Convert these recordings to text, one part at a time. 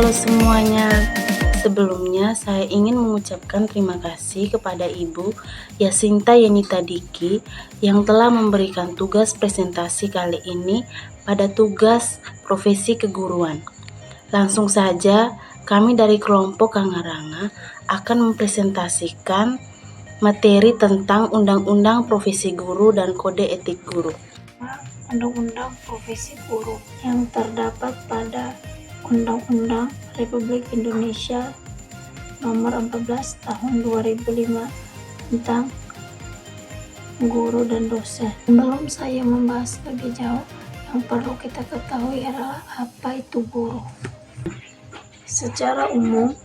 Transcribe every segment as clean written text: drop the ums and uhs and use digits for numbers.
Halo semuanya, sebelumnya saya ingin mengucapkan terima kasih kepada Ibu Yasinta Yenita Diki yang telah memberikan tugas presentasi kali ini pada tugas profesi keguruan. Langsung saja, kami dari kelompok Kangaranga akan mempresentasikan materi tentang Undang-Undang Profesi Guru dan Kode Etik Guru. Undang-Undang Profesi Guru yang terdapat pada Undang-Undang Republik Indonesia Nomor 14 Tahun 2005 tentang guru dan dosen. Sebelum saya membahas lebih jauh, yang perlu kita ketahui adalah apa itu guru. Secara umum,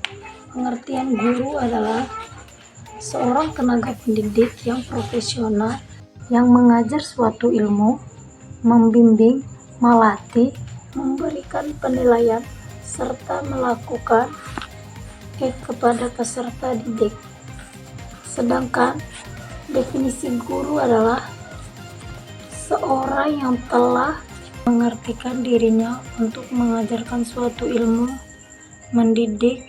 pengertian guru adalah seorang tenaga pendidik yang profesional yang mengajar suatu ilmu, membimbing, melatih, memberikan penilaian, serta melakukan kepada peserta didik. Sedangkan definisi guru adalah seorang yang telah mengartikan dirinya untuk mengajarkan suatu ilmu, mendidik,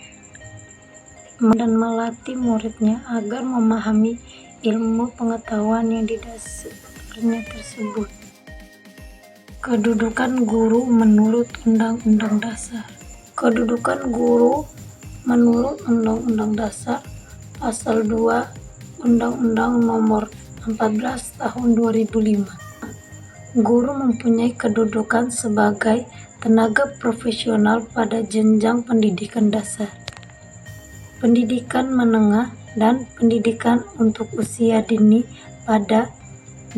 dan melatih muridnya agar memahami ilmu pengetahuan yang didasarnya tersebut. Kedudukan guru menurut Undang-Undang Dasar. Kedudukan guru menurut Undang-Undang Dasar Pasal 2 Undang-Undang Nomor 14 Tahun 2005. Guru mempunyai kedudukan sebagai tenaga profesional pada jenjang pendidikan dasar, pendidikan menengah, dan pendidikan untuk usia dini pada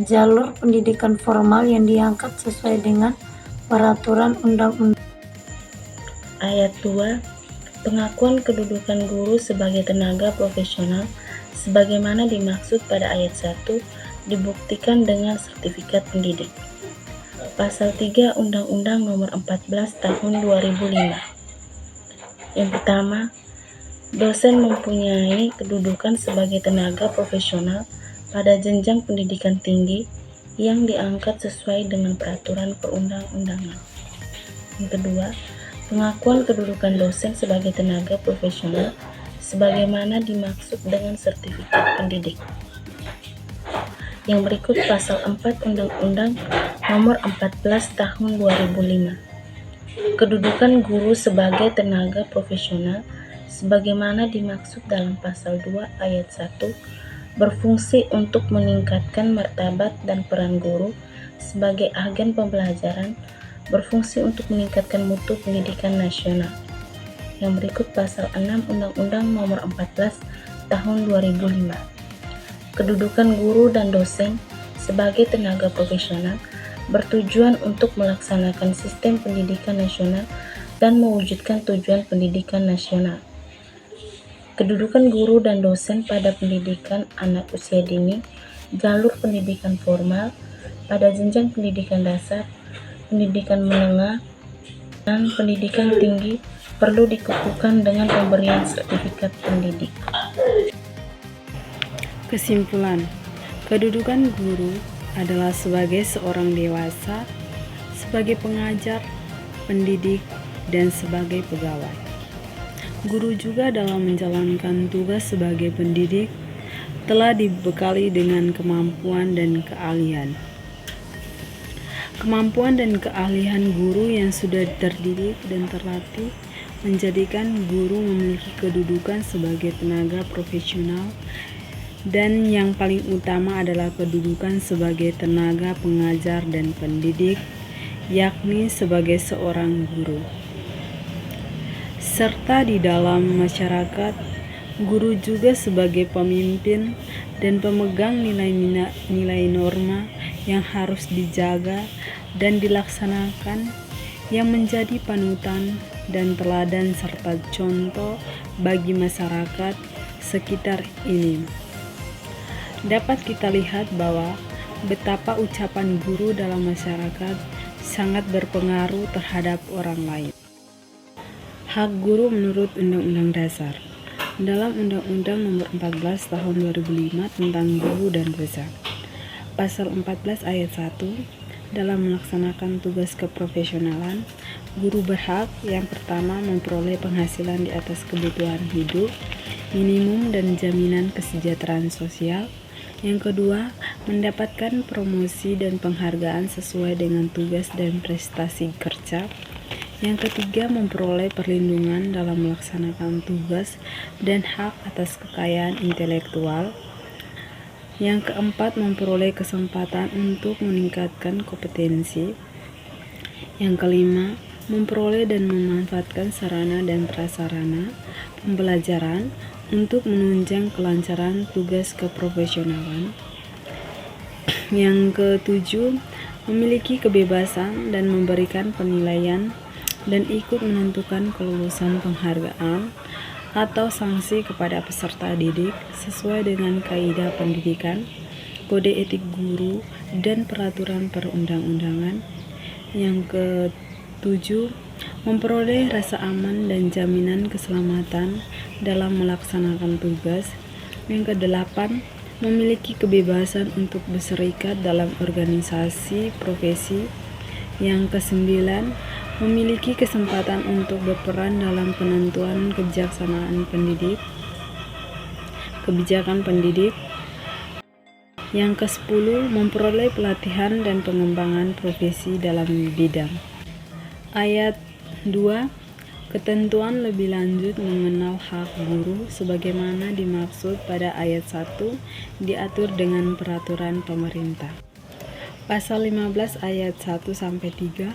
jalur pendidikan formal yang diangkat sesuai dengan peraturan undang-undang. Ayat 2. Pengakuan kedudukan guru sebagai tenaga profesional sebagaimana dimaksud pada ayat 1 dibuktikan dengan sertifikat pendidik. Pasal 3 Undang-Undang Nomor 14 Tahun 2005. Yang pertama, dosen mempunyai kedudukan sebagai tenaga profesional pada jenjang pendidikan tinggi yang diangkat sesuai dengan peraturan perundang-undangan. Yang kedua, pengakuan kedudukan dosen sebagai tenaga profesional sebagaimana dimaksud dengan sertifikat pendidik. Yang berikut pasal 4 Undang-Undang Nomor 14 Tahun 2005. Kedudukan guru sebagai tenaga profesional sebagaimana dimaksud dalam pasal 2 ayat 1 berfungsi untuk meningkatkan martabat dan peran guru sebagai agen pembelajaran, berfungsi untuk meningkatkan mutu pendidikan nasional. Yang berikut pasal 6 Undang-Undang Nomor 14 Tahun 2005. Kedudukan guru dan dosen sebagai tenaga profesional bertujuan untuk melaksanakan sistem pendidikan nasional dan mewujudkan tujuan pendidikan nasional. Kedudukan guru dan dosen pada pendidikan anak usia dini, jalur pendidikan formal, pada jenjang pendidikan dasar, pendidikan menengah, dan pendidikan tinggi perlu dikukuhkan dengan pemberian sertifikat pendidik. Kesimpulan, kedudukan guru adalah sebagai seorang dewasa, sebagai pengajar, pendidik, dan sebagai pegawai. Guru juga dalam menjalankan tugas sebagai pendidik telah dibekali dengan kemampuan dan keahlian. Kemampuan dan keahlian guru yang sudah terdidik dan terlatih menjadikan guru memiliki kedudukan sebagai tenaga profesional, dan yang paling utama adalah kedudukan sebagai tenaga pengajar dan pendidik, yakni sebagai seorang guru. Serta di dalam masyarakat, guru juga sebagai pemimpin dan pemegang nilai norma yang harus dijaga dan dilaksanakan, yang menjadi panutan dan teladan serta contoh bagi masyarakat sekitar ini. Dapat kita lihat bahwa betapa ucapan guru dalam masyarakat sangat berpengaruh terhadap orang lain. Hak guru menurut Undang-Undang Dasar. Dalam Undang-Undang Nomor 14 Tahun 2005 tentang guru dan dosen, Pasal 14 ayat 1, dalam melaksanakan tugas keprofesionalan, Guru berhak yang pertama memperoleh penghasilan di atas kebutuhan hidup minimum dan jaminan kesejahteraan sosial. Yang kedua, mendapatkan promosi dan penghargaan sesuai dengan tugas dan prestasi kerja. Yang ketiga, memperoleh perlindungan dalam melaksanakan tugas dan hak atas kekayaan intelektual. Yang keempat, memperoleh kesempatan untuk meningkatkan kompetensi. Yang kelima, memperoleh dan memanfaatkan sarana dan prasarana pembelajaran untuk menunjang kelancaran tugas keprofesionalan. Yang ketujuh, memiliki kebebasan dan memberikan penilaian dan ikut menentukan kelulusan penghargaan atau sanksi kepada peserta didik sesuai dengan kaidah pendidikan, kode etik guru, dan peraturan perundang-undangan. Yang ketujuh, memperoleh rasa aman dan jaminan keselamatan dalam melaksanakan tugas. Yang kedelapan, memiliki kebebasan untuk berserikat dalam organisasi profesi. Yang kesembilan, memiliki kesempatan untuk berperan dalam penentuan kebijakan pendidik. Yang ke-10, memperoleh pelatihan dan pengembangan profesi dalam bidang. Ayat 2. Ketentuan lebih lanjut mengenal hak guru sebagaimana dimaksud pada ayat 1 diatur dengan peraturan pemerintah. Pasal 15 ayat 1-3,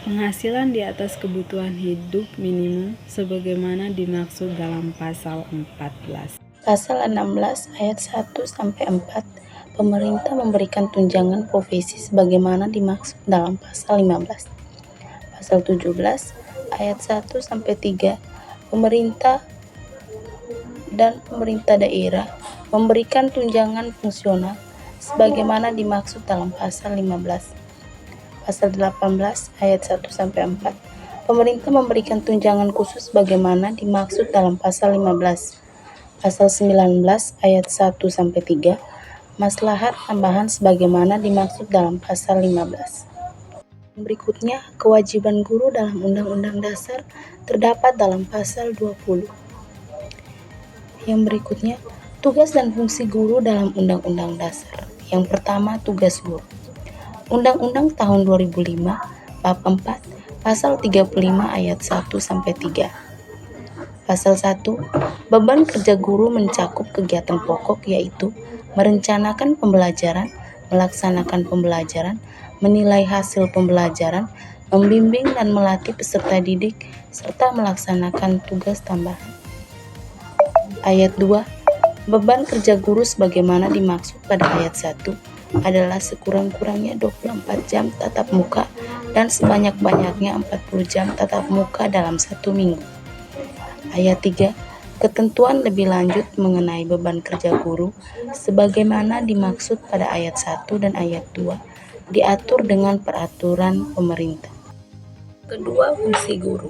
penghasilan di atas kebutuhan hidup minimum sebagaimana dimaksud dalam pasal 14. Pasal 16 ayat 1-4, pemerintah memberikan tunjangan profesi sebagaimana dimaksud dalam pasal 15. Pasal 17 ayat 1-3, pemerintah dan pemerintah daerah memberikan tunjangan fungsional sebagaimana dimaksud dalam pasal 15. Pasal 18 ayat 1-4, pemerintah memberikan tunjangan khusus sebagaimana dimaksud dalam pasal 15. Pasal 19 ayat 1-3, maslahat tambahan sebagaimana dimaksud dalam pasal 15. Berikutnya, kewajiban guru dalam Undang-Undang Dasar terdapat dalam pasal 20. Yang berikutnya, tugas dan fungsi guru dalam Undang-Undang Dasar. Yang pertama, tugas guru. Undang-Undang tahun 2005, bab 4, pasal 35 ayat 1-3. Pasal 1, beban kerja guru mencakup kegiatan pokok yaitu merencanakan pembelajaran, melaksanakan pembelajaran, menilai hasil pembelajaran, membimbing dan melatih peserta didik, serta melaksanakan tugas tambahan. Ayat 2, beban kerja guru sebagaimana dimaksud pada ayat 1 adalah sekurang-kurangnya 24 jam tatap muka dan sebanyak-banyaknya 40 jam tatap muka dalam 1 minggu. Ayat 3, ketentuan lebih lanjut mengenai beban kerja guru sebagaimana dimaksud pada ayat 1 dan ayat 2 diatur dengan peraturan pemerintah. Kedua, fungsi guru.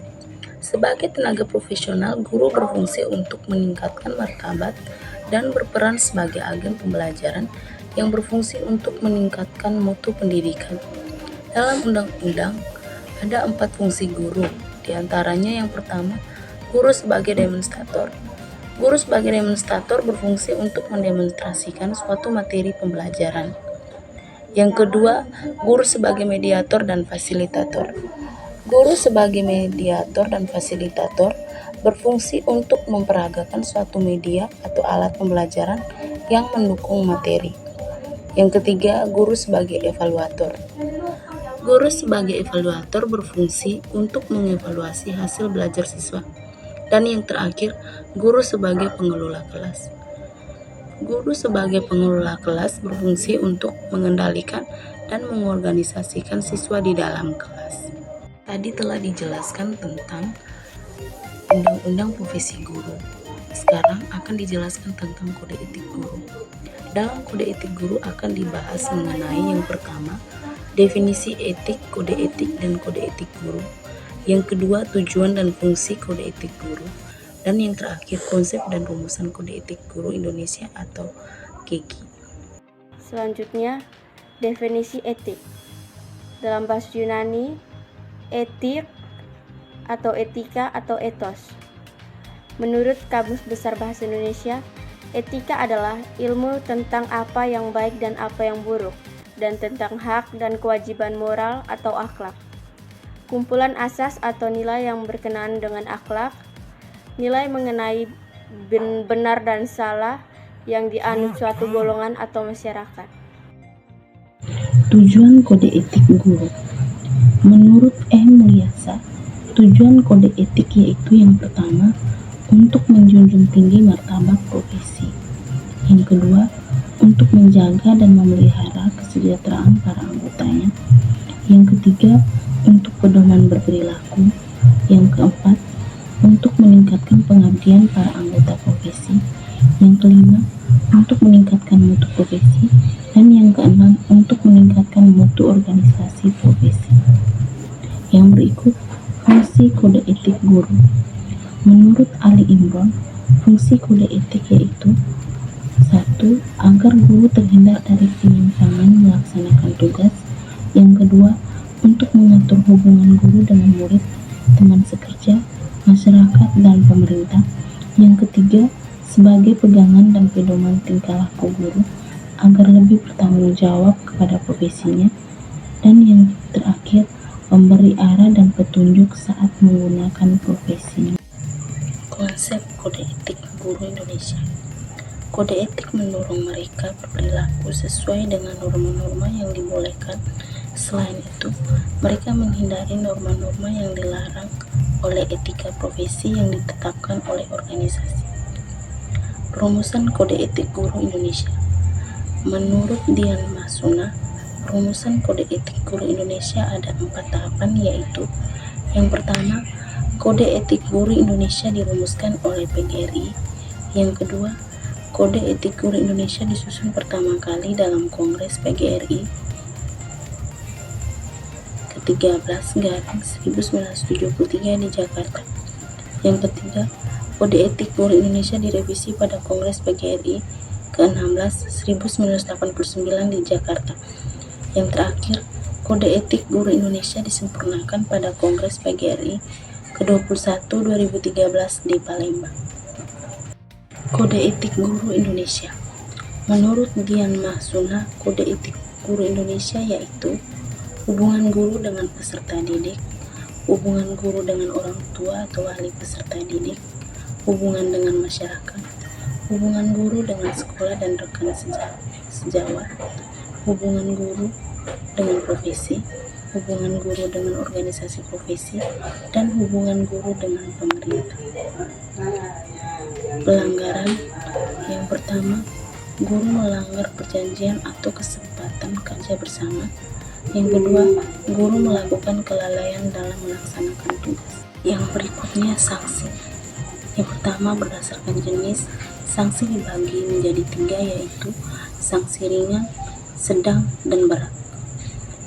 Sebagai tenaga profesional, guru berfungsi untuk meningkatkan martabat dan berperan sebagai agen pembelajaran yang berfungsi untuk meningkatkan mutu pendidikan. Dalam undang-undang ada 4 fungsi guru, diantaranya yang pertama, guru sebagai demonstrator. Guru sebagai demonstrator berfungsi untuk mendemonstrasikan suatu materi pembelajaran. Yang kedua, guru sebagai mediator dan fasilitator. Guru sebagai mediator dan fasilitator berfungsi untuk memperagakan suatu media atau alat pembelajaran yang mendukung materi. Yang ketiga, guru sebagai evaluator. Guru sebagai evaluator berfungsi untuk mengevaluasi hasil belajar siswa. Dan yang terakhir, guru sebagai pengelola kelas. Guru sebagai pengelola kelas berfungsi untuk mengendalikan dan mengorganisasikan siswa di dalam kelas. Tadi telah dijelaskan tentang Undang-Undang Profesi Guru. Sekarang akan dijelaskan tentang Kode Etik Guru. Dalam Kode Etik Guru akan dibahas mengenai yang pertama, definisi etik, kode etik, dan kode etik guru. Yang kedua, tujuan dan fungsi kode etik guru. Dan yang terakhir, konsep dan rumusan kode etik guru Indonesia atau KEGI. Selanjutnya, definisi etik. Dalam bahasa Yunani, etik atau etika atau etos. Menurut Kamus Besar Bahasa Indonesia, etika adalah ilmu tentang apa yang baik dan apa yang buruk, dan tentang hak dan kewajiban moral atau akhlak. Kumpulan asas atau nilai yang berkenaan dengan akhlak, nilai mengenai benar dan salah yang dianut suatu golongan atau masyarakat. Tujuan kode etik guru. Menurut M. Mulyasa, tujuan kode etik yaitu yang pertama, untuk menjunjung tinggi martabat profesi. Yang kedua, untuk menjaga dan memelihara kesejahteraan para anggotanya. Yang ketiga, untuk pedoman berperilaku. Yang keempat, untuk meningkatkan pengabdian para anggota profesi. Yang kelima, untuk meningkatkan mutu profesi. Dan yang keenam, untuk meningkatkan mutu organisasi profesi. Yang berikut, fungsi kode etik guru. Menurut Ali Imron, fungsi kode etik yaitu 1. Agar guru terhindar dari penyimpangan melaksanakan tugas. Yang kedua, untuk mengatur hubungan guru dengan murid, teman sekerja, masyarakat, dan pemerintah. Yang ketiga, sebagai pegangan dan pedoman tingkah laku guru agar lebih bertanggung jawab kepada profesinya. Dan yang terakhir, memberi arah dan petunjuk saat menggunakan profesinya. Konsep kode etik guru Indonesia. Kode etik mendorong mereka berperilaku sesuai dengan norma-norma yang dibolehkan. Selain itu, mereka menghindari norma-norma yang dilarang oleh etika profesi yang ditetapkan oleh organisasi. Perumusan kode etik guru Indonesia. Menurut Dian Masuna, perumusan kode etik guru Indonesia ada 4 tahapan, yaitu yang pertama, kode etik guru Indonesia dirumuskan oleh PGRI. Yang kedua, kode etik guru Indonesia disusun pertama kali dalam Kongres PGRI ke-13/1973 di Jakarta. Yang ketiga, kode etik guru Indonesia direvisi pada Kongres PGRI ke-16 1989 di Jakarta. Yang terakhir, kode etik guru Indonesia disempurnakan pada Kongres PGRI ke-21 2013 di Palembang. Kode etik guru Indonesia. Menurut Dian Mahsuna, kode etik guru Indonesia yaitu hubungan guru dengan peserta didik, hubungan guru dengan orang tua atau wali peserta didik, hubungan dengan masyarakat, hubungan guru dengan sekolah dan rekan sejawat, hubungan guru dengan profesi, hubungan guru dengan organisasi profesi, dan hubungan guru dengan pemerintah. Pelanggaran. Yang pertama, guru melanggar perjanjian atau kesepakatan kerja bersama. Yang kedua, guru melakukan kelalaian dalam melaksanakan tugas. Yang berikutnya, sanksi. Yang pertama, berdasarkan jenis, sanksi dibagi menjadi 3, yaitu sanksi ringan, sedang, dan berat.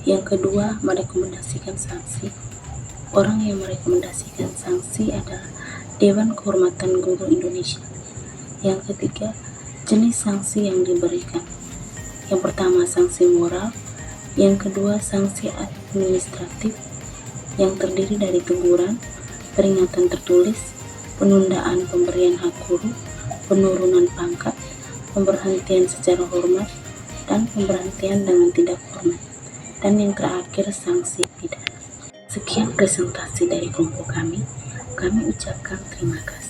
Yang kedua, merekomendasikan sanksi. Orang yang merekomendasikan sanksi adalah Dewan Kehormatan Guru Indonesia. Yang ketiga, jenis sanksi yang diberikan. Yang pertama, sanksi moral. Yang kedua, sanksi administratif yang terdiri dari teguran, peringatan tertulis, penundaan pemberian hak guru, penurunan pangkat, pemberhentian secara hormat, dan pemberhentian dengan tidak hormat. Dan yang terakhir, sanksi pidana. Sekian presentasi dari kelompok kami. Kami ucapkan terima kasih.